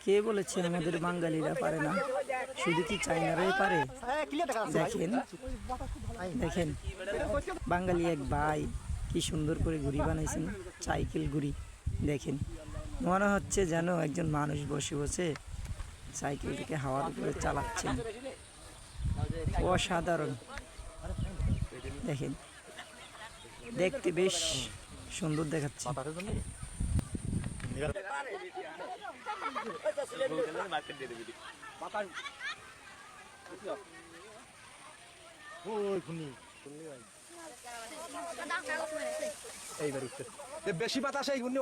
কে বলেছে আমাদের বাঙালিরা পারে না? শুধু কি চাইনারাই পারে? দেখেন দেখেন, বাঙালি এক ভাই কি সুন্দর করে ঘুড়ি বানাইছেন, সাইকেল ঘুড়ি। দেখেন, মনে হচ্ছে যেন একজন মানুষ বসে বসে সাইকেলটিকে হাওয়ার উপরে চালাচ্ছেন। অসাধারণ। দেখেন, দেখতে বেশ সুন্দর দেখাচ্ছে। বেশি বাতাস এই ঘূর্ণি